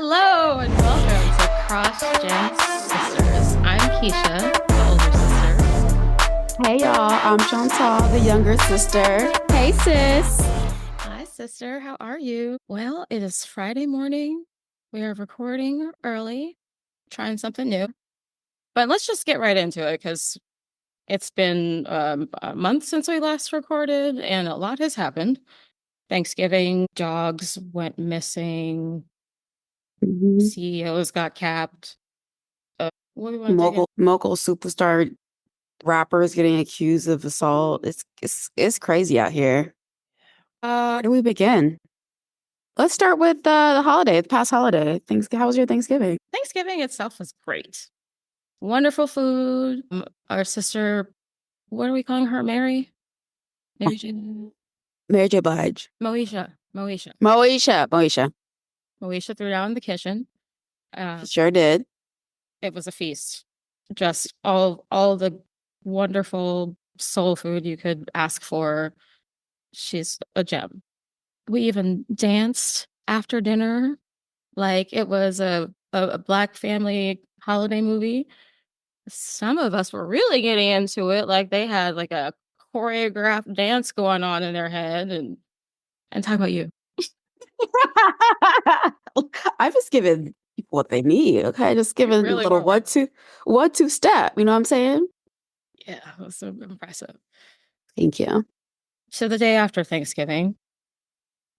Hello and welcome to Cross Gen Sisters. I'm Keisha, the older sister. Hey y'all, I'm Chantal, the younger sister. Hey sis. Hi, sister. How are you? Well, it is Friday morning. We are recording early, trying something new. But let's just get right into it because it's been a month since we last recorded and a lot has happened. Thanksgiving, dogs went missing, Mhm. CEOs got capped. What do we want to dig in? Mogul superstar rappers getting accused of assault. It's crazy out here. Where do we begin? Let's start with the holiday, the past holiday. How was your Thanksgiving? Thanksgiving itself was great. Wonderful food. Our sister, what are we calling her? Mary? Mary Jane? Mary J. Blige. Moesha. Moesha. Moesha. Moesha threw down in the kitchen. Sure did. It was a feast. Just all the wonderful soul food you could ask for. She's a gem. We even danced after dinner like it was a Black family holiday movie. Some of us were really getting into it, like they had like a choreographed dance going on in their head and talk about you. I just giving people what they need, okay? Just You giving a really little were right. one, two step. You know what I'm saying? Yeah, it was so impressive. Thank you. So the day after Thanksgiving,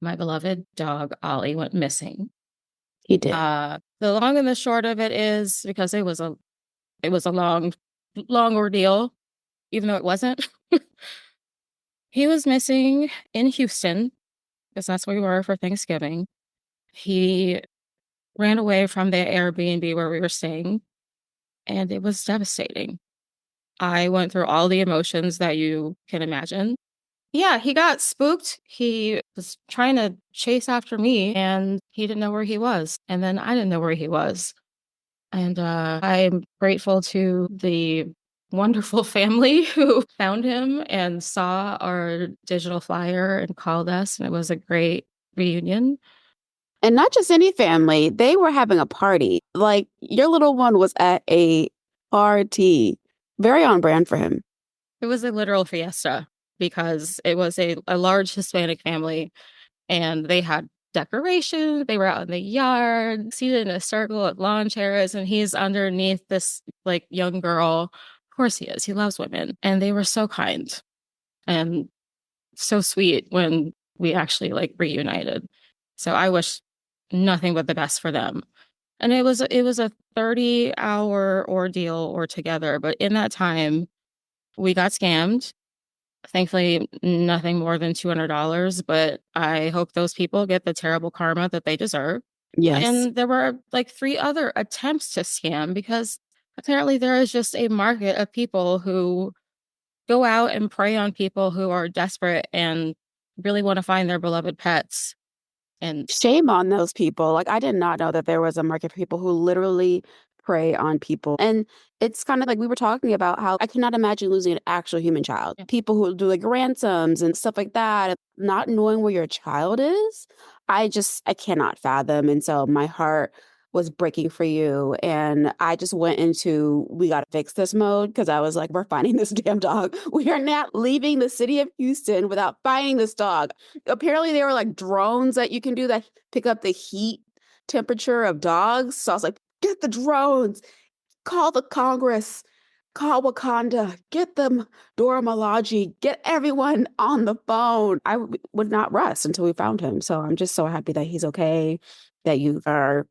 my beloved dog Ollie went missing. He did. The long and the short of it is because it was a long ordeal, even though it wasn't. He was missing in Houston because that's where we were for Thanksgiving. He ran away from the Airbnb where we were staying, and it was devastating. I went through all the emotions that you can imagine. Yeah, he got spooked. He was trying to chase after me, and he didn't know where he was. And then I didn't know where he was. And I'm grateful to the wonderful family who found him and saw our digital flyer and called us. And it was a great reunion. And not just any family, they were having a party. Like your little one was at a party. Very on brand for him. It was a literal fiesta because it was a large Hispanic family and they had decorations. They were out in the yard, seated in a circle at lawn chairs, and he's underneath this like young girl. Of course he is. He loves women. And they were so kind and so sweet when we actually like reunited. So I wish nothing but the best for them. And it was a 30-hour ordeal altogether, but in that time we got scammed. Thankfully, nothing more than $200, but I hope those people get the terrible karma that they deserve. Yes. And there were like three other attempts to scam because apparently there is just a market of people who go out and prey on people who are desperate and really want to find their beloved pets. And Shame on those people. Like I did not know that there was a market for people who literally prey on people. And it's kind of like we were talking about how I cannot imagine losing an actual human child. yeah. People who do like ransoms and stuff like that, not knowing where your child is, I cannot fathom. And so my heart was breaking for you. And I just went into we got to fix this mode because I was like, we're finding this damn dog. We are not leaving the city of Houston without finding this dog. Apparently, there were like drones that you can do that pick up the heat temperature of dogs. So I was like, get the drones, call the Congress, call Wakanda, get them Dora Milaje, get everyone on the phone. Would not rest until we found him. So I'm just so happy that he's okay, that you are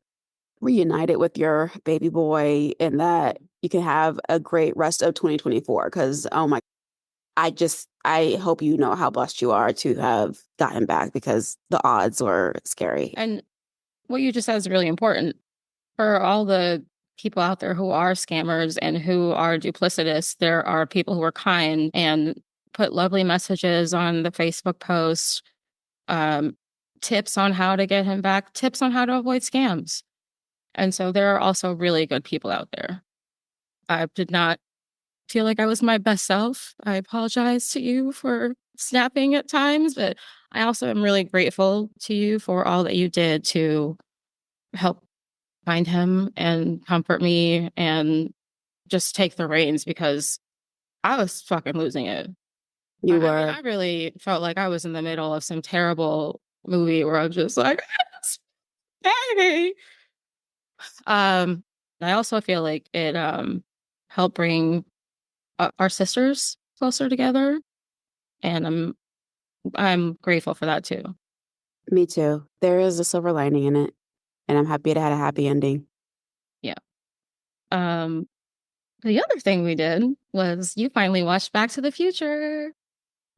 reunited with your baby boy, and that you can have a great rest of 2024. Because, oh my, I hope you know how blessed you are to have gotten back because the odds were scary. And what you just said is really important for all the people out there who are scammers and who are duplicitous. There are people who are kind and put lovely messages on the Facebook post, um, tips on how to get him back, tips on how to avoid scams. And so there are also really good people out there. I did not feel like I was my best self. I apologize to you for snapping at times, but I also am really grateful to you for all that you did to help find him and comfort me and just take the reins because I was fucking losing it. You were. I really felt like I was in the middle of some terrible movie where I'm just like, hey. I also feel like it helped bring our sisters closer together, and I'm grateful for that too. Me too. There is a silver lining in it, and I'm happy it had a happy ending. Yeah. Um, the other thing we did was you finally watched Back to the Future.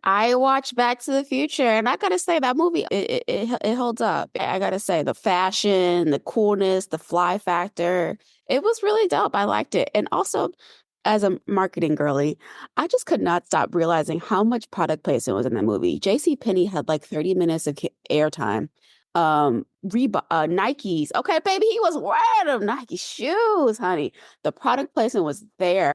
I watched Back to the Future, and I gotta say that movie it holds up. I gotta say the fashion, the coolness, the fly factor, it was really dope. I liked it, and also as a marketing girly, I just could not stop realizing how much product placement was in that movie. J.C. Penney had like 30 minutes of airtime. Reebok, Nikes. Okay, baby, he was wearing them Nike shoes, honey. The product placement was there.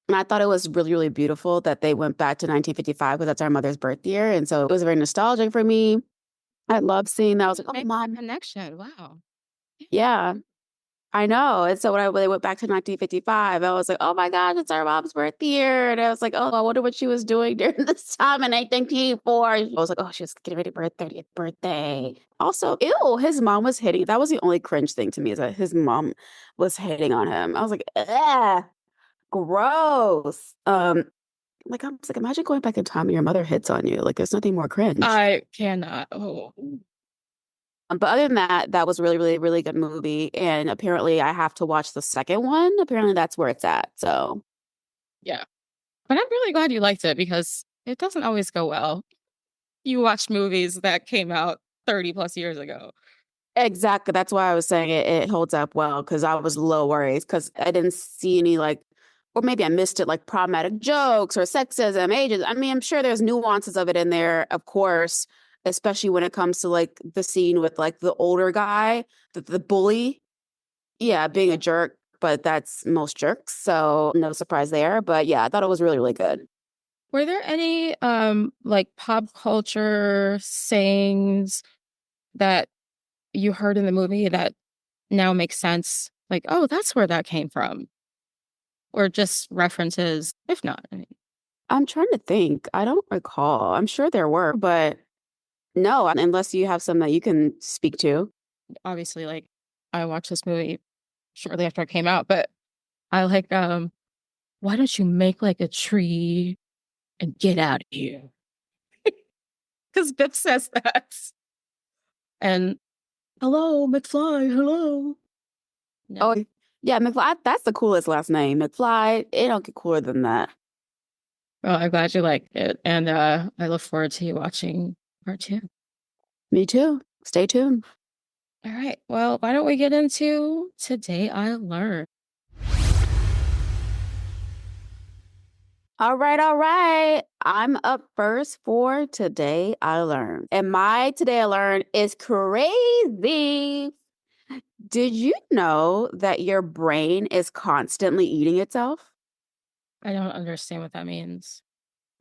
And I thought it was really, really beautiful that they went back to 1955 because that's our mother's birth year. And so it was very nostalgic for me. I love seeing that. I was like, oh, Make a mom. connection. Wow. Yeah, I know. And so when they went back to 1955, I was like, oh my gosh, it's our mom's birth year. And I was like, oh, I wonder what she was doing during this time in 1954. I was like, oh, she was getting ready for her 30th birthday. Also, ew, his mom was hitting. That was the only cringe thing to me is that his mom was hitting on him. I was like, ugh, gross. Like, I was like, imagine going back in time and your mother hits on you. Like, there's nothing more cringe. I cannot. Oh, But other than that, that was really, really, really good movie. And apparently, I have to watch the second one. Apparently, that's where it's at. So, yeah. But I'm really glad you liked it because it doesn't always go well. You watch movies that came out 30 plus years ago. exactly. That's why I was saying it holds up well because I was low worries because I didn't see any like, or maybe I missed it like problematic jokes or sexism, ages. I mean, I'm sure there's nuances of it in there, of course, especially when it comes to like the scene with like the older guy, the bully. Yeah, being a jerk, but that's most jerks, so no surprise there. But yeah, I thought it was really, really good. Were there any like pop culture sayings that you heard in the movie that now make sense? Like, oh, that's where that came from. Or just references, if not. I mean, I'm trying to think. I don't recall. I'm sure there were, but no, unless you have some that you can speak to. obviously like I watched this movie shortly after it came out, but I like why don't you make like a tree and get out of here? Because Biff says that. And hello, McFly, hello. No. Oh, yeah, McFly. That's the coolest last name. McFly. It don't get cooler than that. Well, I'm glad you liked it. And I look forward to you watching part two. Me too. Stay tuned. All right. Well, why don't we get into Today I Learned? All right, all right. I'm up first for Today I Learned. And my Today I Learned is crazy. Did you know that your brain is constantly eating itself? I don't understand what that means.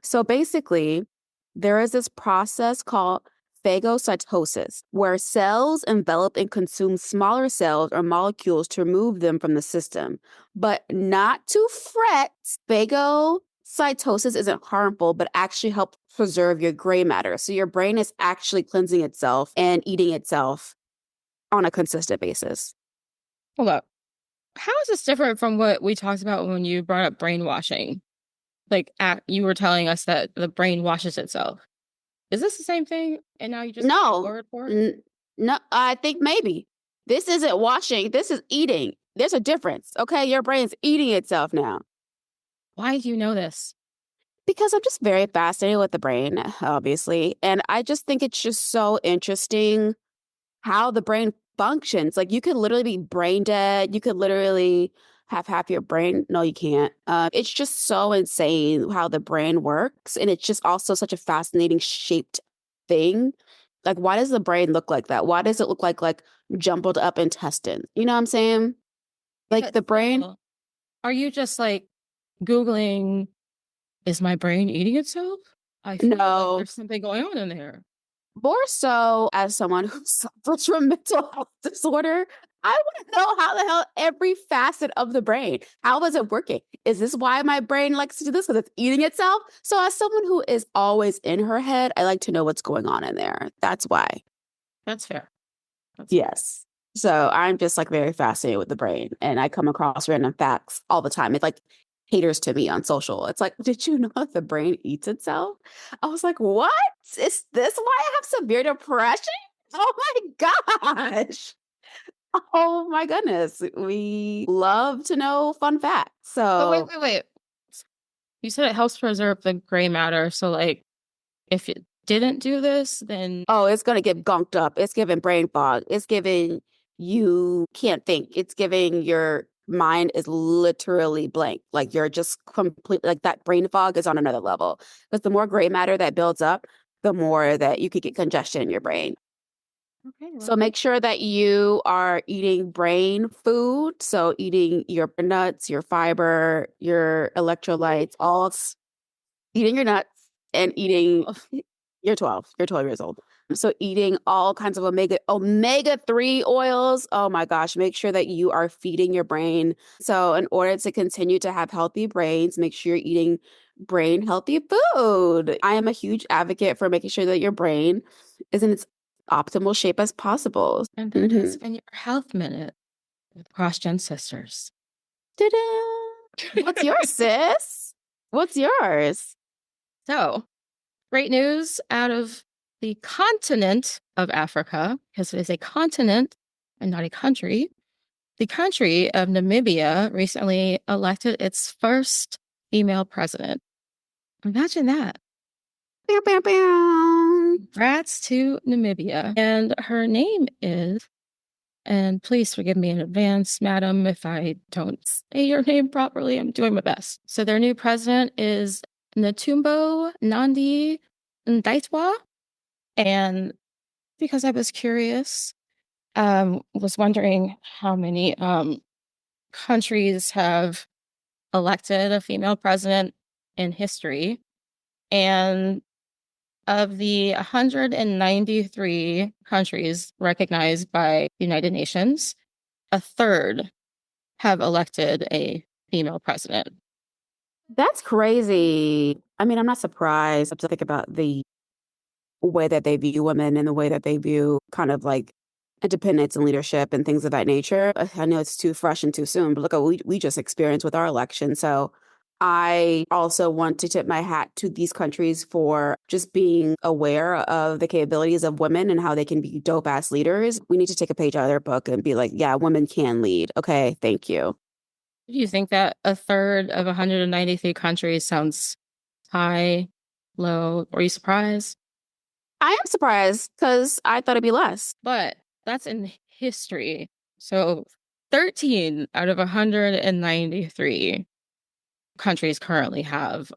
So basically, there is this process called phagocytosis, where cells envelop and consume smaller cells or molecules to remove them from the system. But not to fret, phagocytosis isn't harmful, but actually helps preserve your gray matter. So your brain is actually cleansing itself and eating itself on a consistent basis. Hold up. How is this different from what we talked about when you brought up brainwashing? Like, you were telling us that the brain washes itself. Is this the same thing? And now you just take my No, word for it? no, I think maybe this isn't washing. This is eating. There's a difference. Okay. Your brain's eating itself now Why do you know this? because I'm just very fascinated with the brain, obviously. And I just think it's just so interesting how the brain functions. Like you could literally be brain dead. You could literally have half your brain. No, you can't. It's just so insane how the brain works. And it's just also such a fascinating shaped thing. Like, why does the brain look like that? Why does it look like jumbled up intestines? You know what I'm saying? Yeah, Like the brain? still, are you just like Googling, is my brain eating itself? I feel like No. there's something going on in there. More so as someone who suffers from mental health disorder. I want to know how the hell every facet of the brain. How is it working? Is this why my brain likes to do this? Because it's eating itself? So as someone who is always in her head, I like to know what's going on in there. That's why. That's fair. That's fair. Yes. So I'm just like very fascinated with the brain. And I come across random facts all the time. It like haters to me on social. It's like, did you know that the brain eats itself? I was like, what? Is this why I have severe depression? Oh my gosh. Oh my goodness. We love to know fun facts. But So, wait. You said it helps preserve the gray matter. So, like, if it didn't do this, then oh, it's going to get gunked up. It's giving brain fog. It's giving you can't think. It's giving your mind is literally blank. Like you're just complete, like that brain fog is on another level. Because the more gray matter that builds up, the more that you could get congestion in your brain. okay, So well, make sure that you are eating brain food. So eating your nuts, your fiber, your electrolytes, eating your nuts and eating you're 12. You're 12 years old. So eating all kinds of omega 3 oils. Oh my gosh, make sure that you are feeding your brain. So in order to continue to have healthy brains, make sure you're eating brain healthy food. I am a huge advocate for making sure that your brain is in its optimal shape as possible. and that has been your health minute with Cross Gen Sisters. Ta-da! What's yours, sis? What's yours? So, great news out of the continent of Africa, because it is a continent and not a country. The country of Namibia recently elected its first female president. Imagine that. Bow, bow, bow. Congrats to Namibia. And her name is, and please forgive me in advance, madam, if I don't say your name properly. I'm doing my best. So their new president is Netumbo Nandi Ndaitwa. And because I was curious, was wondering how many countries have elected a female president in history. And of the 193 countries recognized by United Nations, a third have elected a female president. That's crazy. I mean, I'm not surprised to think about the way that they view women and the way that they view kind of like independence and leadership and things of that nature. I know it's too fresh and too soon, but look at what we just experienced with our election. So I also want to tip my hat to these countries for just being aware of the capabilities of women and how they can be dope ass leaders. We need to take a page out of their book and be like, yeah, women can lead. Okay, thank you. Do you think that a third of 193 countries sounds high, low? Are you surprised? I am surprised because I thought it'd be less. But that's in history. So 13 out of 193 countries currently have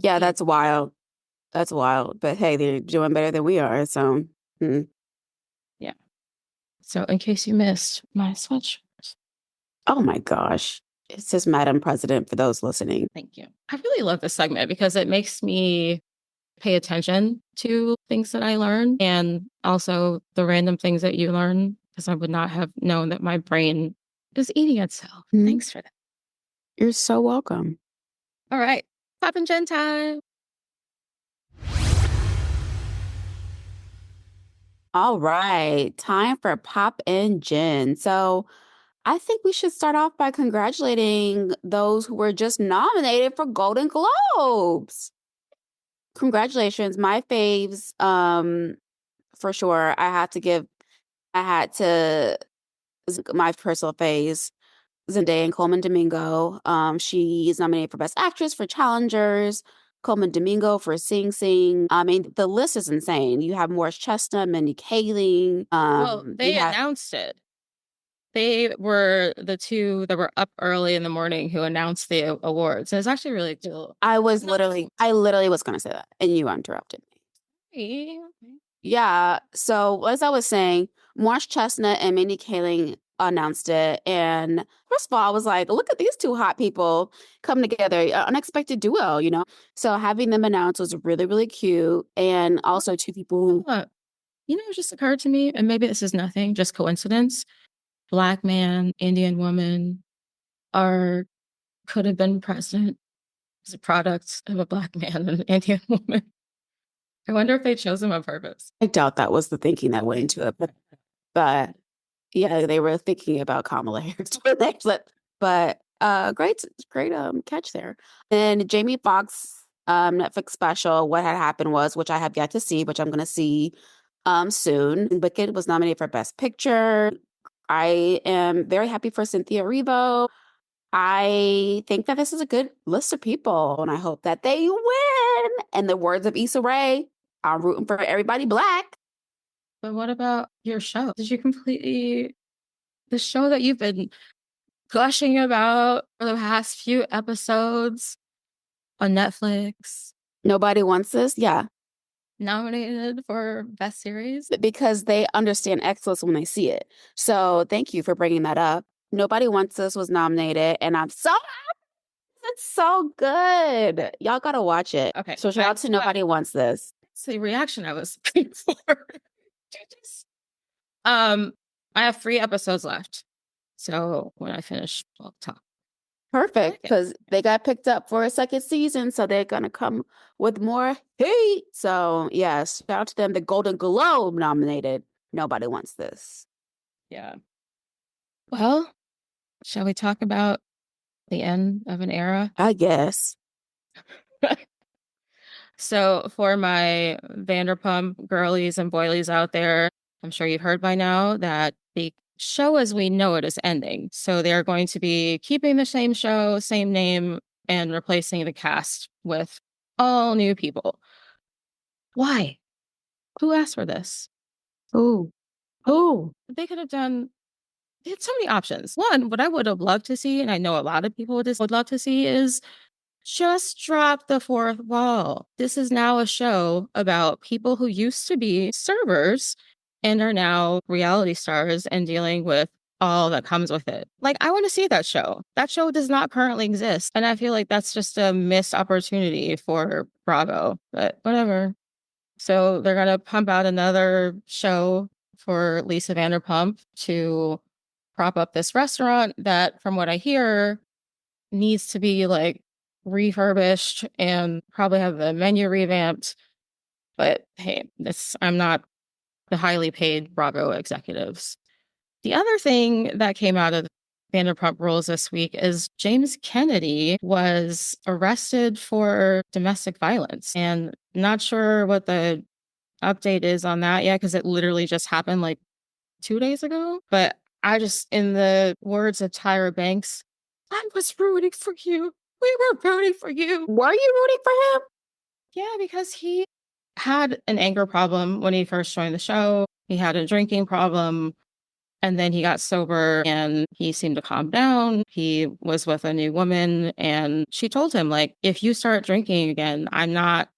Yeah, that's wild. That's wild. But hey, they're doing better than we are. So, yeah. So in case you missed my sweatshirt. oh my gosh. It says Madam President for those listening. Thank you. I really love this segment because it makes me pay attention to things that I learn and also the random things that you learn because I would not have known that my brain is eating itself. Thanks for that. You're so welcome. All right. Pop and Gen time. All right. Time for Pop and Jen. So I think we should start off by congratulating those who were just nominated for Golden Globes. Congratulations. My faves, for sure. I had to my personal phase, Zendaya and Coleman Domingo. She is nominated for Best Actress for Challengers. Coleman Domingo for Sing Sing. I mean, the list is insane. You have Morris Chestnut, Mindy Kaling. Well, they announced it. They were the two that were up early in the morning who announced the awards. And it's actually really cool. I literally was going to say that, and you interrupted me. Yeah. So as I was saying, Morris Chestnut and Mindy Kaling announced it. And first of all, I was like, look at these two hot people come together, unexpected duo, you know? So having them announce was really, really cute. And also two people who, You know, it just occurred to me, and maybe this is nothing, just coincidence. Black man, Indian woman are could have been president as a product of a black man and an Indian woman. I wonder if they chose him on purpose. I doubt that was the thinking that went into it, but yeah, they were thinking about Kamala Harris when they flipped. But great catch there. And Jamie Foxx Netflix special, What Had Happened Was, which I have yet to see, which I'm gonna see soon. Wicked was nominated for Best Picture. I am very happy for Cynthia Erivo. I think that this is a good list of people, and I hope that they win. In the words of Issa Rae, I'm rooting for everybody black. But what about your show? Did you completely the show that you've been gushing about for the past few episodes on Netflix, Nobody wants this. Yeah, nominated for Best Series? because they understand excellence when they see it. So thank you for bringing that up. Nobody Wants This was nominated, and I'm so it's so good. Y'all gotta watch it. Okay, So shout out to Nobody Wants This. it's the reaction I was looking for. Um, I have 3 episodes left. So when I finish, I'll talk. Perfect, because they got picked up for a second season, so they're gonna come with more heat. So yes, shout out to them. The Golden Globe nominated. Nobody Wants This. Yeah. Well, shall we talk about the end of an era? I guess. So for my Vanderpump girlies and boilies out there, I'm sure you've heard by now that the show as we know it is ending. So they're going to be keeping the same show, same name, and replacing the cast with all new people. Why? Who asked for this? Who? Who? They could have done, they had so many options. One, what I would have loved to see, and I know a lot of people would love to see, is just drop the fourth wall. This is now a show about people who used to be servers and are now reality stars and dealing with all that comes with it. Like, I want to see that show. That show does not currently exist. And I feel like that's just a missed opportunity for Bravo, but whatever. So they're going to pump out another show for Lisa Vanderpump to prop up this restaurant that, from what I hear, needs to be like refurbished and probably have the menu revamped. But hey, I'm not the highly paid Bravo executives. The other thing that came out of Vanderpump Rules this week is James Kennedy was arrested for domestic violence, and not sure what the update is on that yet because it literally just happened like 2 days ago. But I just, in the words of Tyra Banks, I was rooting for you. We were rooting for you. Were you rooting for him? Yeah, because he had an anger problem when he first joined the show. He had a drinking problem. And then he got sober and he seemed to calm down. He was with a new woman and she told him, like, if you start drinking again, I'm not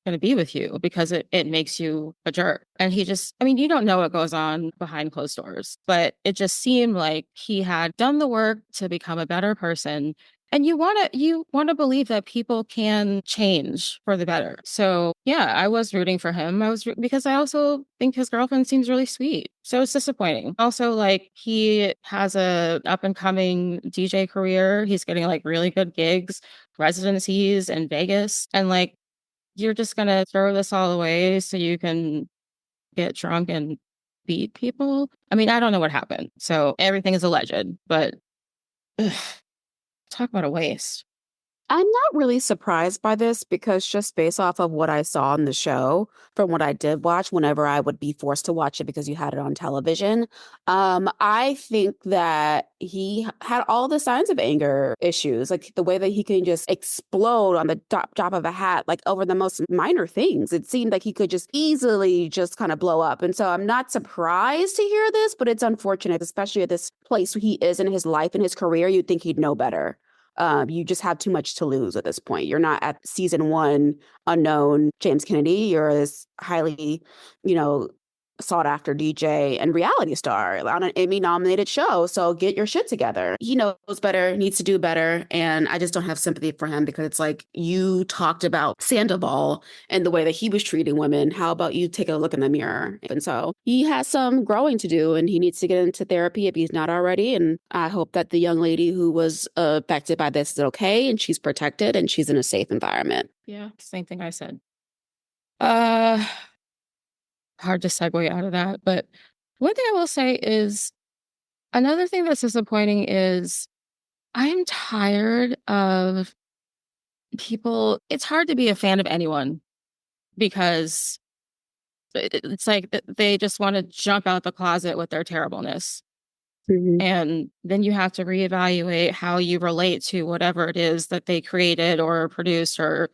going to be with you because it makes you a jerk. And he just, I mean, you don't know what goes on behind closed doors, but it just seemed like he had done the work to become a better person. And you want to believe that people can change for the better. So yeah, I was rooting for him. Because I also think his girlfriend seems really sweet. So it's disappointing. Also, like, he has a up and coming DJ career. He's getting like really good gigs, residencies in Vegas, and like, you're just going to throw this all away so you can get drunk and beat people? I mean, I don't know what happened. So everything is alleged, but ugh, talk about a waste. I'm not really surprised by this because just based off of what I saw on the show, from what I did watch whenever I would be forced to watch it because you had it on television, I think that he had all the signs of anger issues, like the way that he can just explode on the drop of a hat, like over the most minor things. It seemed like he could just easily just kind of blow up. And so I'm not surprised to hear this, but it's unfortunate, especially at this place he is in his life and his career. You'd think he'd know better. You just have too much to lose at this point. You're not at season one unknown James Kennedy. You're this highly, you know, sought after DJ and reality star on an Emmy nominated show. So get your shit together. He knows better, needs to do better. And I just don't have sympathy for him because it's like you talked about Sandoval and the way that he was treating women. How about you take a look in the mirror? And so he has some growing to do and he needs to get into therapy if he's not already. And I hope that the young lady who was affected by this is okay and she's protected and she's in a safe environment. Yeah, same thing I said. Uh, Hard to segue out of that. But one thing I will say is another thing that's disappointing is I'm tired of people. It's hard to be a fan of anyone because it's like they just want to jump out the closet with their terribleness. Mm-hmm. And then you have to reevaluate how you relate to whatever it is that they created or produced or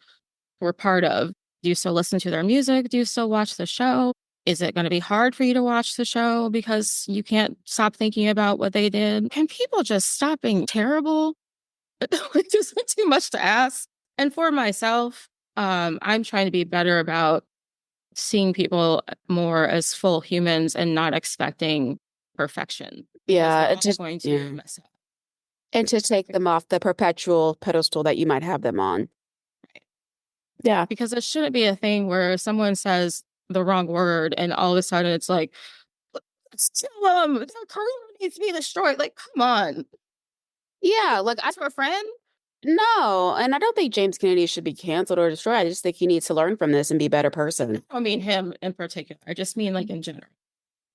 were part of. Do you still listen to their music? Do you still watch the show? Is it going to be hard for you to watch the show because you can't stop thinking about what they did? Can people just stop being terrible? It's just too much to ask. And for myself, I'm trying to be better about seeing people more as full humans and not expecting perfection. Yeah, It's just going to mess up. And to take them off the perpetual pedestal that you might have them on. Right. Yeah. Because it shouldn't be a thing where someone says the wrong word and all of a sudden it's like, still, their career needs to be destroyed. Like, come on. Yeah, like That's my friend. no, and I don't think James Kennedy should be canceled or destroyed. I just think he needs to learn from this and be a better person. I don't mean him in particular. I just mean like in general.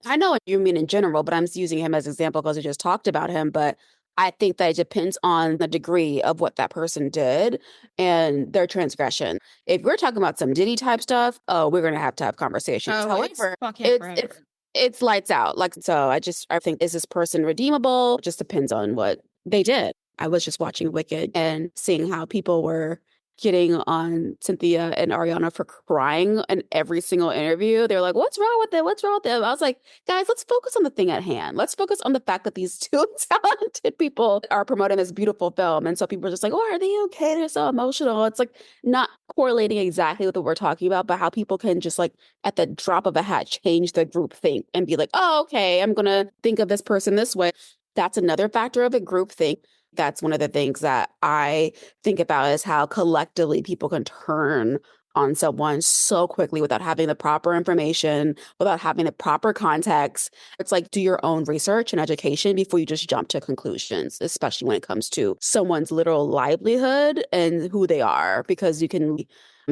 I know what you mean in general, but I'm just using him as an example because we just talked about him. But I think that it depends on the degree of what that person did and their transgression. If we're talking about some Diddy type stuff, oh, we're gonna have to have conversations. Oh, However, it's it's lights out. Like so, I think is this person redeemable? It just depends on what they did. I was just watching Wicked and seeing how people were getting on Cynthia and Ariana for crying in every single interview. They're like, what's wrong with it? What's wrong with them? I was like, guys, let's focus on the thing at hand. Let's focus on the fact that these two talented people are promoting this beautiful film. And so people are just like, oh, are they okay? They're so emotional. It's like not correlating exactly with what we're talking about, but how people can just like at the drop of a hat change the group think and be like, oh, okay, I'm going to think of this person this way. That's another factor of a group think. That's one of the things that I think about is how collectively people can turn on someone so quickly without having the proper information, without having the proper context. It's like do your own research and education before you just jump to conclusions, especially when it comes to someone's literal livelihood and who they are, because you can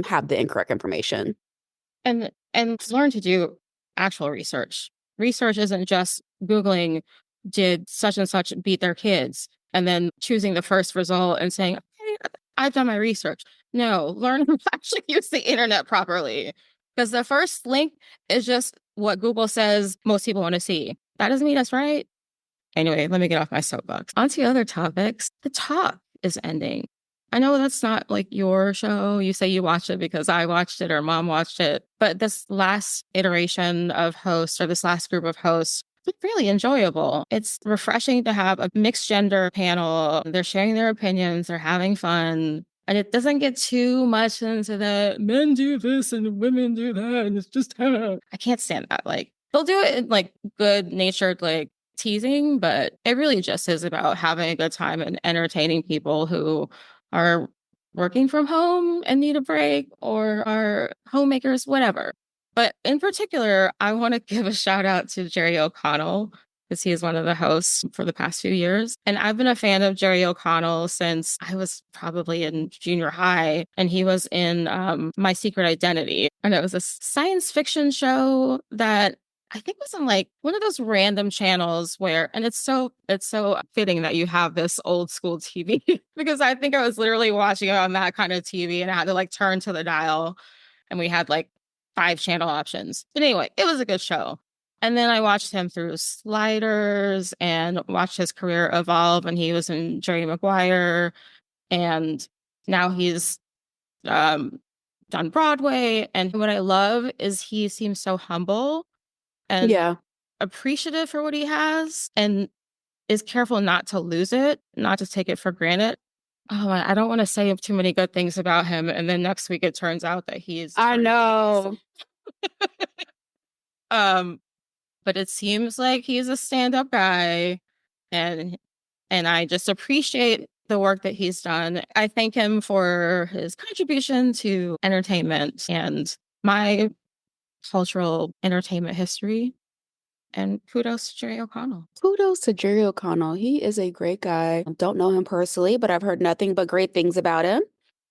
have the incorrect information. and learn to do actual research. Research isn't just Googling, did such and such beat their kids, and then choosing the first result and saying, okay, I've done my research. No, learn to actually use the internet properly. Because the first link is just what Google says most people want to see. That doesn't mean that's right. Anyway, let me get off my soapbox. On to other topics. The Talk is ending. I know that's not like your show. You say you watched it because I watched it or mom watched it. But this last iteration of hosts or this last group of hosts, it's really enjoyable. It's refreshing to have a mixed gender panel. They're sharing their opinions, they're having fun. And it doesn't get too much into the men do this and women do that. And it's just, I can't stand that. Like, they'll do it in like good natured, like teasing, but it really just is about having a good time and entertaining people who are working from home and need a break or are homemakers, whatever. But in particular, I want to give a shout out to Jerry O'Connell because he is one of the hosts for the past few years. And I've been a fan of Jerry O'Connell since I was probably in junior high. And he was in My Secret Identity. And it was a science fiction show that I think was on like one of those random channels where, and it's so fitting that you have this old school TV because I think I was literally watching it on that kind of TV and I had to like turn to the dial and we had like 5 channel options. But anyway, it was a good show. And then I watched him through Sliders and watched his career evolve. And he was in Jerry Maguire. And now he's done Broadway. And what I love is he seems so humble and appreciative for what he has and is careful not to lose it, not to take it for granted. Oh, I don't want to say too many good things about him. And then next week it turns out that he is. I know. but it seems like he's a stand-up guy, and I just appreciate the work that he's done. I thank him for his contribution to entertainment and my cultural entertainment history. And kudos to Jerry O'Connell. Kudos to Jerry O'Connell. He is a great guy. Don't know him personally, but I've heard nothing but great things about him.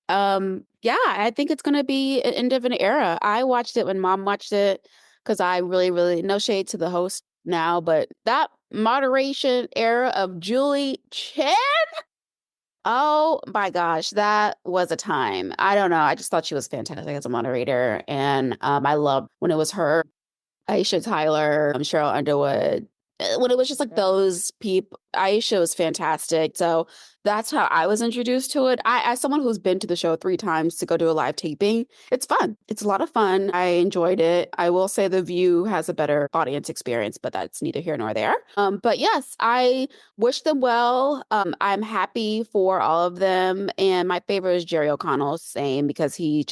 Yeah, I think it's gonna be an end of an era. I watched it when mom watched it because I really, really no shade to the host now, but that moderation era of Julie Chen, oh my gosh, that was a time. I don't know. I just thought she was fantastic as a moderator, and I loved when it was her, Aisha Tyler, Cheryl Underwood. When it was just like those people, Aisha was fantastic. So that's how I was introduced to it. As someone who's been to the show 3 times to go do a live taping, it's fun. It's a lot of fun. I enjoyed it. I will say The View has a better audience experience, but that's neither here nor there. But yes, I wish them well. I'm happy for all of them. And my favorite is Jerry O'Connell, same, because he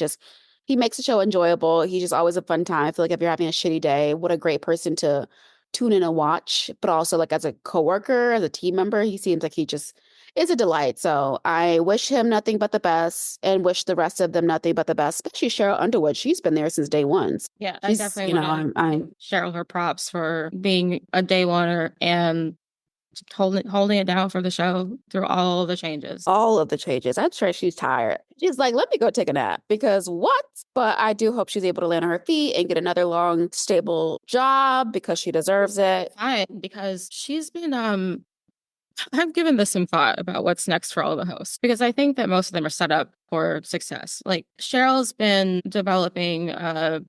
makes the show enjoyable. He's just always a fun time. I feel like if you're having a shitty day, what a great person to tune in and watch. But also, like as a coworker, as a team member, he seems like he just is a delight. So I wish him nothing but the best, and wish the rest of them nothing but the best. Especially Cheryl Underwood. She's been there since day one. Yeah, I She's, definitely want to give Cheryl her props for being a day oneer and holding it down for the show through all the changes. All of the changes. I'm sure she's tired. She's like, let me go take a nap because what? But I do hope she's able to land on her feet and get another long, stable job because she deserves it. Fine, because she's been I've given this some thought about what's next for all the hosts because I think that most of them are set up for success. Like Cheryl's been developing a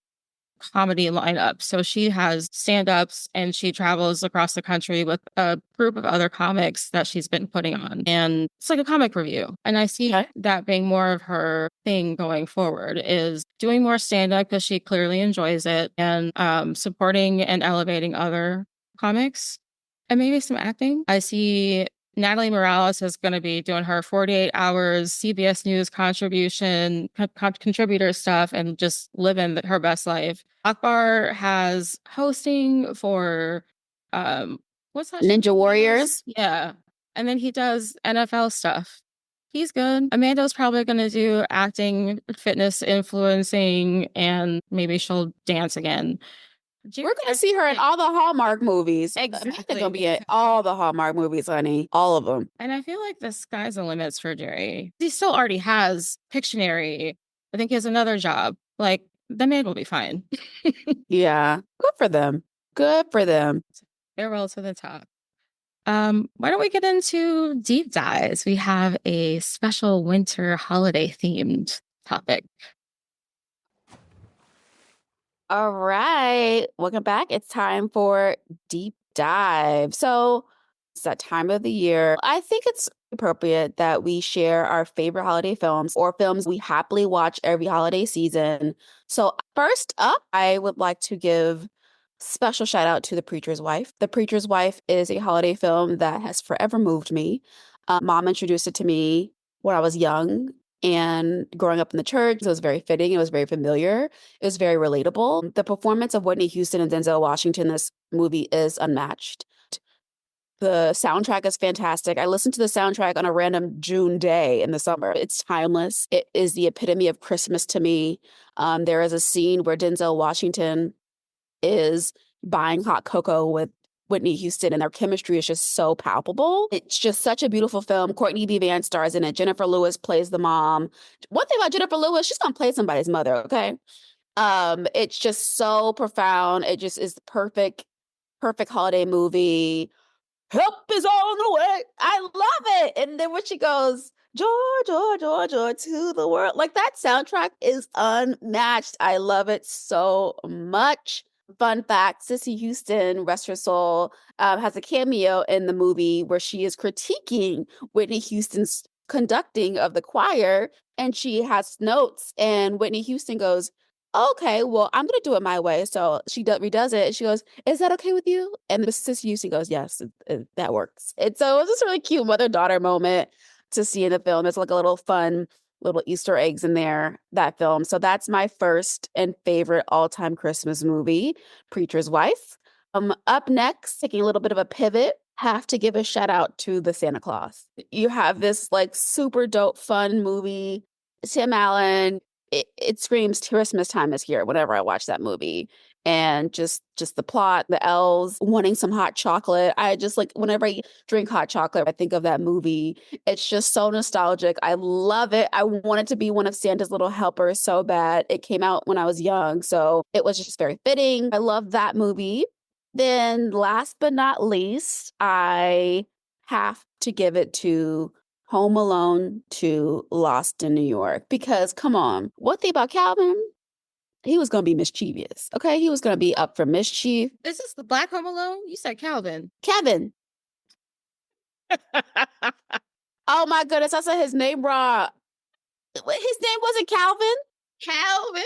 comedy lineup. So she has stand-ups and she travels across the country with a group of other comics that she's been putting on. And it's like a comic review. And I see that being more of her thing going forward is doing more stand-up because she clearly enjoys it and supporting and elevating other comics and maybe some acting. I see Natalie Morales is going to be doing her 48 hours CBS News contributor stuff and just living her best life. Akbar has hosting for what's that? Ninja Warriors. Yeah. And then he does NFL stuff. He's good. Amanda's probably going to do acting, fitness influencing, and maybe she'll dance again. We're going to see her in all the Hallmark movies. Exactly. They're going to be in all the Hallmark movies, honey. All of them. And I feel like the sky's the limits for Jerry. He still already has Pictionary. I think he has another job. Like, the man will be fine. Yeah. Good for them. Good for them. Farewell to the top. Why don't we get into deep dives? We have a special winter holiday themed topic. All right. Welcome back. It's time for deep dive. So it's that time of the year. I think it's appropriate that we share our favorite holiday films or films we happily watch every holiday season. So first up, I would like to give special shout out to The Preacher's Wife. The Preacher's Wife is a holiday film that has forever moved me. Mom introduced it to me when I was young and growing up in the church. It was very fitting. It was very familiar. It was very relatable. The performance of Whitney Houston and Denzel Washington in this movie is unmatched. The soundtrack is fantastic. I listened to the soundtrack on a random June day in the summer. It's timeless. It is the epitome of Christmas to me. There is a scene where Denzel Washington is buying hot cocoa with Whitney Houston, and their chemistry is just so palpable. It's just such a beautiful film. Courtney B. Vance stars in it. Jennifer Lewis plays the mom. One thing about Jennifer Lewis, she's gonna play somebody's mother, okay? It's just so profound. It just is the perfect holiday movie. Help is on the way. I love it. And then when she goes, joy, joy, joy, joy to the world. Like that soundtrack is unmatched. I love it so much. Fun fact, Cissy Houston, rest her soul, has a cameo in the movie where she is critiquing Whitney Houston's conducting of the choir, and she has notes, and Whitney Houston goes, okay, well, I'm going to do it my way. So she redoes it, and she goes, is that okay with you? And Cissy Houston goes, yes, that works. And so it was just a really cute mother-daughter moment to see in the film. It's like a little fun little Easter eggs in there, that film. So that's my first and favorite all-time Christmas movie, Preacher's Wife. Up next, taking a little bit of a pivot, have to give a shout out to the Santa Claus. You have this like super dope, fun movie. Tim Allen, it screams Christmas time is here whenever I watch that movie. And just the plot, the elves wanting some hot chocolate. I just like whenever I drink hot chocolate, I think of that movie. It's just so nostalgic. I love it. I wanted to be one of Santa's little helpers so bad. It came out when I was young, so it was just very fitting. I love that movie. Then, last but not least, I have to give it to Home Alone to Lost in New York because, come on, one thing about Calvin, he was going to be mischievous. Okay. He was going to be up for mischief. Is this the Black Home Alone? You said Calvin. Kevin. Oh my goodness. I said his name wrong. His name wasn't Calvin. Calvin.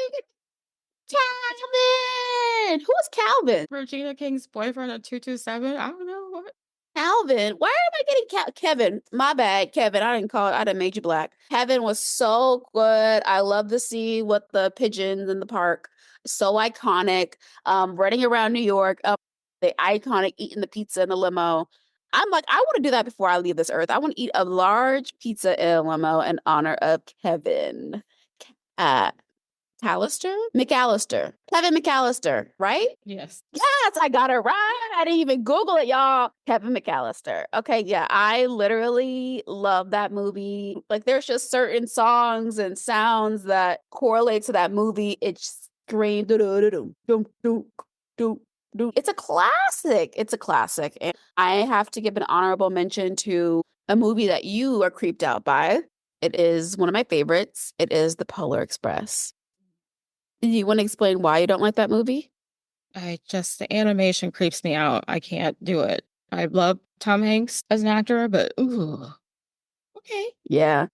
Calvin. Who is Calvin? Regina King's boyfriend at 227. I don't know what. Calvin. Why am I getting Kevin? My bad, Kevin. I didn't call it. I didn't make you black. Kevin was so good. I love to see what the pigeons in the park. So iconic. Running around New York. The iconic eating the pizza in the limo. I'm like, I want to do that before I leave this earth. I want to eat a large pizza in a limo in honor of Kevin. Uh, McAllister. Kevin McAllister, right? Yes. Yes, I got it right. I didn't even Google it, y'all. Kevin McAllister. Okay, yeah, I literally love that movie. Like, there's just certain songs and sounds that correlate to that movie. It screams, it's a classic. It's a classic. And I have to give an honorable mention to a movie that you are creeped out by. It is one of my favorites. It is The Polar Express. Do you want to explain why you don't like that movie? The animation creeps me out. I can't do it. I love Tom Hanks as an actor, but ooh, okay. Yeah.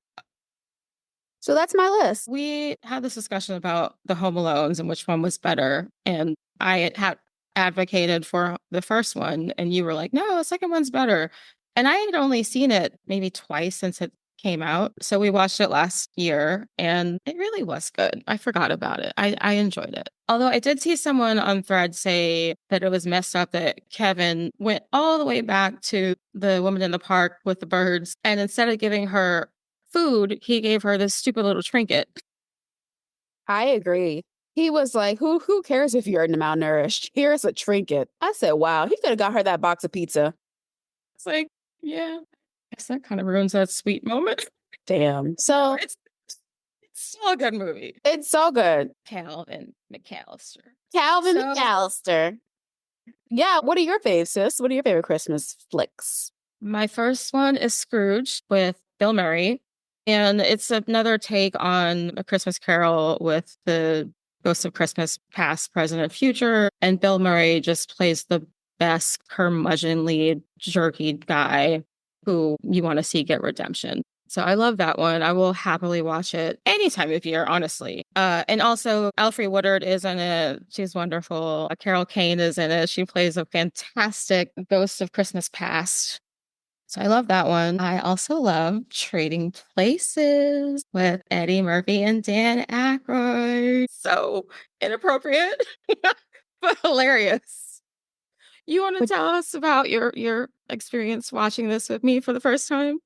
So that's my list. We had this discussion about the Home Alones and which one was better. And I had advocated for the first one, and you were like, no, the second one's better. And I had only seen it maybe twice since it came out. So we watched it last year, and it really was good. I forgot about it. I enjoyed it. Although I did see someone on Thread say that it was messed up that Kevin went all the way back to the woman in the park with the birds, and instead of giving her food, he gave her this stupid little trinket. I agree. He was like, who cares if you're malnourished? Here's a trinket. I said, wow, he could have got her that box of pizza. It's like, yeah, I guess that kind of ruins that sweet moment. Damn. So It's still a good movie. it's so good. Calvin McAllister. Calvin McAllister. Yeah, what are your faves, sis? What are your favorite Christmas flicks? My first one is Scrooge with Bill Murray. And it's another take on A Christmas Carol with the Ghosts of Christmas past, present, and future. And Bill Murray just plays the best curmudgeonly, jerky guy who you want to see get redemption. So I love that one. I will happily watch it any time of year, honestly. And also, Alfre Woodard is in it. She's wonderful. Carol Kane is in it. She plays a fantastic Ghost of Christmas Past. So I love that one. I also love Trading Places with Eddie Murphy and Dan Aykroyd. So inappropriate, but hilarious. You want to tell us about your experience watching this with me for the first time?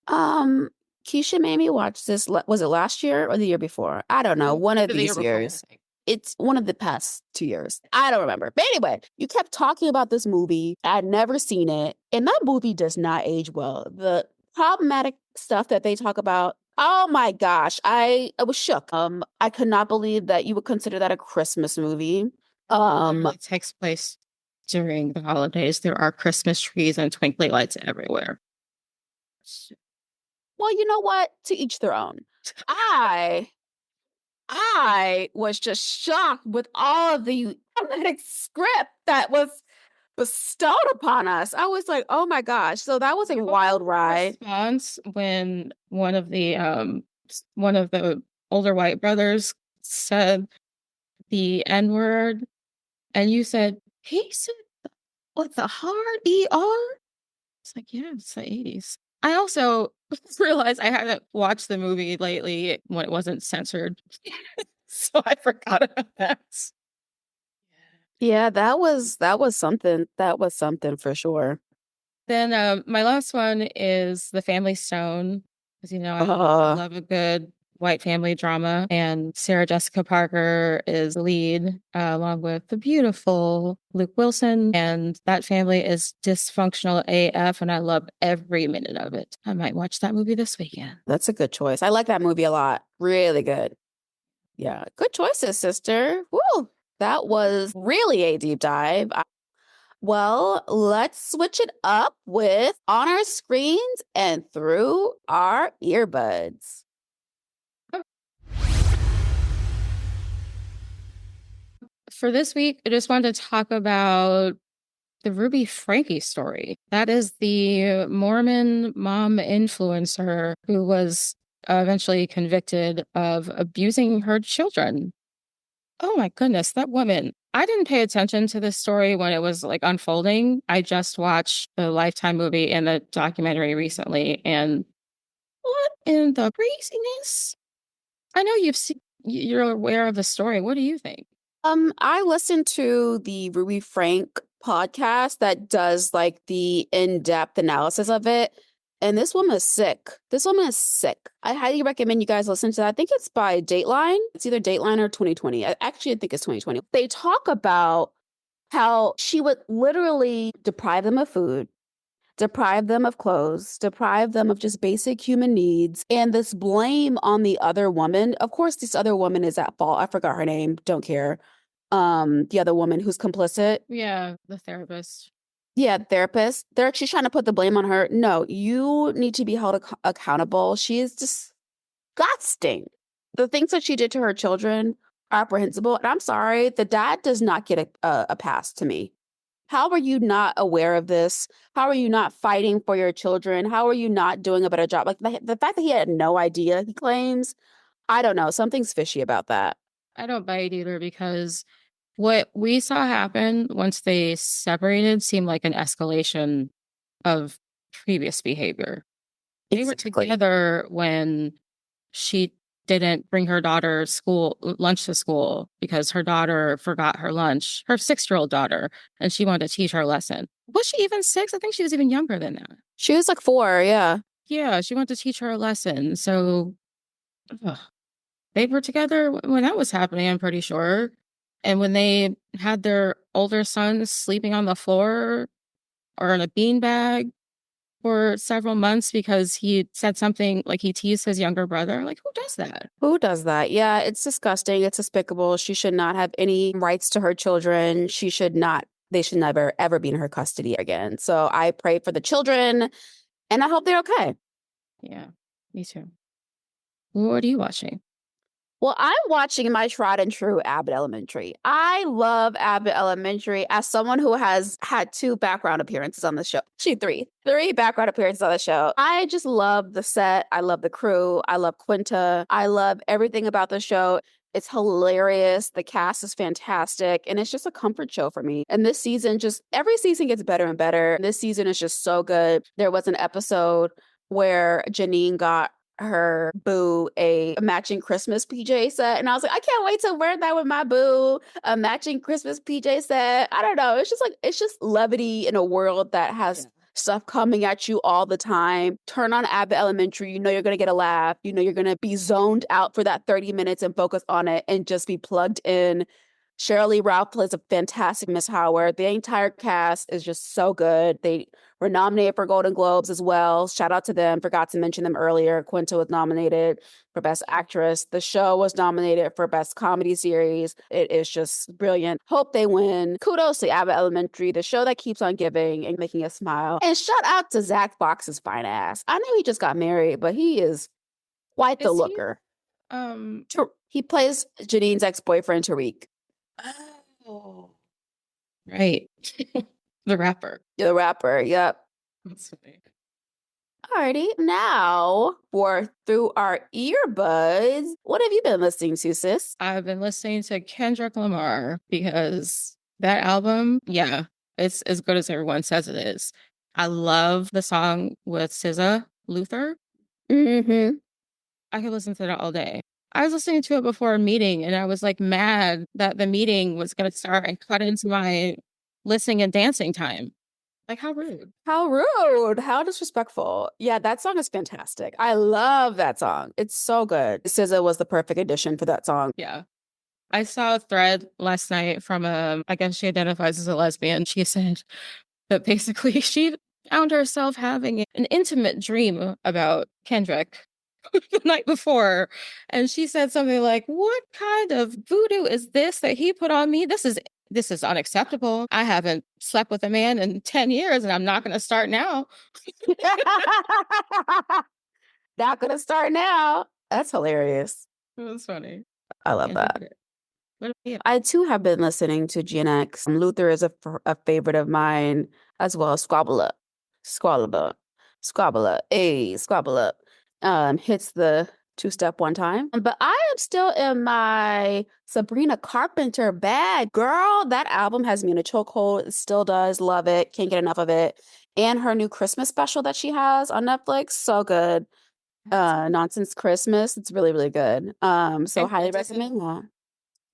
Keisha made me watch this. Was it last year or the year before? I don't know. One of these years. It's one of the past 2 years. I don't remember. But anyway, you kept talking about this movie. I'd never seen it. And that movie does not age well. The problematic stuff that they talk about. Oh my gosh. I was shook. I could not believe that you would consider that a Christmas movie. It takes place during the holidays. There are Christmas trees and twinkly lights everywhere. Well, you know what? To each their own. I was just shocked with all of the dramatic script that was bestowed upon us. I was like, oh my gosh. So that was a wild ride. Response when one of the older white brothers said the N-word, and you said, he said what, the hard ER? It's like, yeah, it's the 80s. I also realized I hadn't watched the movie lately when it wasn't censored. So I forgot about that. Yeah, that was something. That was something for sure. Then my last one is The Family Stone, because I Uh, love a good white family drama, and Sarah Jessica Parker is the lead, along with the beautiful Luke Wilson, and that family is dysfunctional AF, and I love every minute of it. I might watch that movie this weekend. that's a good choice. I like that movie a lot. Really good. Yeah, good choices, sister. Woo! That was really a deep dive. Well, let's switch it up with on our screens and through our earbuds. For this week, I just wanted to talk about the Ruby Frankie story. That is the Mormon mom influencer who was eventually convicted of abusing her children. Oh my goodness, that woman. I didn't pay attention to this story when it was like unfolding. I just watched the Lifetime movie and the documentary recently. And what in the craziness? I know you're aware of the story. What do you think? I listened to the Ruby Frank podcast that does like the in-depth analysis of it. And this woman is sick. This woman is sick. I highly recommend you guys listen to that. I think it's by Dateline. It's either Dateline or 2020. Actually, I think it's 2020. They talk about how she would literally deprive them of food, deprive them of clothes, deprive them of just basic human needs, and this blame on the other woman. Of course, this other woman is at fault. I forgot her name. Don't care. The other woman who's complicit. Yeah, the therapist. Yeah, therapist. She's trying to put the blame on her. No, you need to be held accountable. She is disgusting. The things that she did to her children are reprehensible. And I'm sorry, the dad does not get a pass to me. How are you not aware of this? How are you not fighting for your children? How are you not doing a better job? Like the fact that he had no idea, he claims, I don't know, something's fishy about that. I don't buy it either because what we saw happen once they separated seemed like an escalation of previous behavior. They were Exactly. together when she didn't bring her daughter lunch to school because her daughter forgot her lunch, her 6-year-old daughter, and she wanted to teach her a lesson. Was she even 6? I think she was even younger than that. She was like 4, yeah. Yeah, she wanted to teach her a lesson. So ugh, they were together when that was happening, I'm pretty sure. And when they had their older son sleeping on the floor or in a beanbag for several months because he said something like he teased his younger brother. Like, who does that? Who does that? Yeah, it's disgusting. It's despicable. She should not have any rights to her children. They should never, ever be in her custody again. So I pray for the children and I hope they're okay. Yeah, me too. What are you watching? Well, I'm watching my tried and true Abbott Elementary. I love Abbott Elementary as someone who has had 2 background appearances on the show. Actually, 3 background appearances on the show. I just love the set. I love the crew. I love Quinta. I love everything about the show. It's hilarious. The cast is fantastic. And it's just a comfort show for me. And this season, just every season gets better and better. This season is just so good. There was an episode where Janine got her boo a matching Christmas PJ set. And I was like, I can't wait to wear that with my boo, a matching Christmas PJ set. I don't know. It's just levity in a world that has stuff coming at you all the time. Turn on Abbott Elementary. You know you're going to get a laugh. You know you're going to be zoned out for that 30 minutes and focus on it and just be plugged in. Shirley Ralph plays a fantastic Miss Howard. The entire cast is just so good. They were nominated for Golden Globes as well. Shout out to them. Forgot to mention them earlier. Quinta was nominated for Best Actress. The show was nominated for Best Comedy Series. It is just brilliant. Hope they win. Kudos to Abbott Elementary, the show that keeps on giving and making us smile. And shout out to Zach Fox's fine ass. I know he just got married, but he is quite the Is he looker. um He plays Janine's ex-boyfriend, Tariq. oh right. The rapper. The rapper, yep. That's funny. Alrighty, now for through our earbuds, what have you been listening to, sis? I've been listening to Kendrick Lamar because that album, yeah, it's as good as everyone says it is. I love the song with SZA, Luther. Mm-hmm. I could listen to that all day. I was listening to it before a meeting and I was like mad that the meeting was going to start and cut into my listening and dancing time. Like, how rude. How rude. How disrespectful. Yeah, that song is fantastic. I love that song. It's so good. SZA was the perfect addition for that song. Yeah. I saw a thread last night from I guess she identifies as a lesbian. She said that basically she found herself having an intimate dream about Kendrick the night before. And she said something like, "What kind of voodoo is this that he put on me? This is unacceptable. I haven't slept with a man in 10 years and I'm not going to start now." Not gonna start now. That's hilarious. It was funny. I love Can't that. do it. What about you? I too have been listening to GNX. Luther is a favorite of mine, as well as Squabble Up. Squabble Up. Squabble Up. Hey, Squabble Up. Hits the two-step one time. But I am still in my Sabrina Carpenter bag. Girl, that album has me in a chokehold. It still does. Love it. Can't get enough of it. And her new Christmas special that she has on Netflix. So good. Nonsense Christmas. It's really, really good. So And highly recommend that.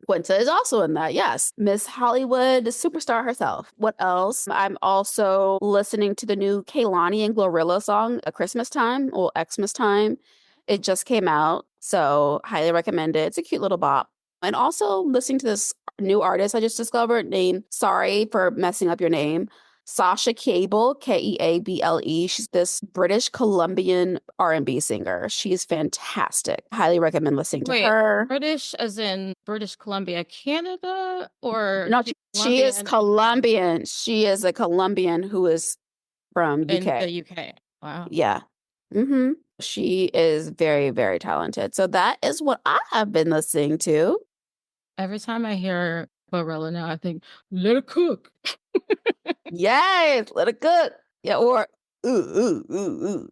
Quinta is also in that, yes. Miss Hollywood superstar herself. What else? I'm also listening to the new Kehlani and Glorilla song, A Christmas Time or Xmas Time. It just came out, so highly recommend it. It's a cute little bop. And also listening to this new artist I just discovered named, sorry for messing up your name, Sasha Cable, Keable. She's this British Colombian R&B singer. She's fantastic. Highly recommend listening to wait, her. British as in British Columbia, Canada, or No, she's she is Colombian Colombian. She is a Colombian who is from in UK. the UK? Wow. Yeah. She is very, very talented. So that is what I have been listening to. Every time I hear Glorilla now, I think, let it cook. Yes, let it cook. Yeah, or ooh, ooh, ooh.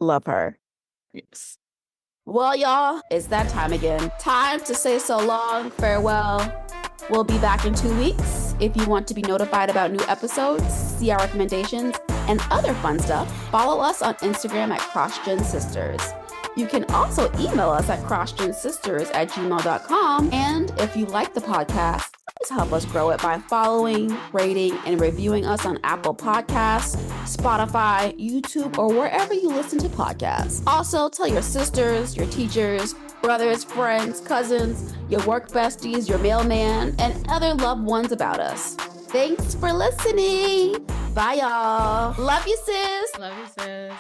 Love her. Yes. Well, y'all, it's that time again. Time to say so long, farewell. We'll be back in 2 weeks. If you want to be notified about new episodes, see our recommendations, and other fun stuff, follow us on Instagram at CrossGenSisters. You can also email us at crossgensisters@gmail.com. And if you like the podcast, please help us grow it by following, rating, and reviewing us on Apple Podcasts, Spotify, YouTube, or wherever you listen to podcasts. Also, tell your sisters, your teachers, brothers, friends, cousins, your work besties, your mailman, and other loved ones about us. Thanks for listening. Bye, y'all. Love you, sis. Love you, sis.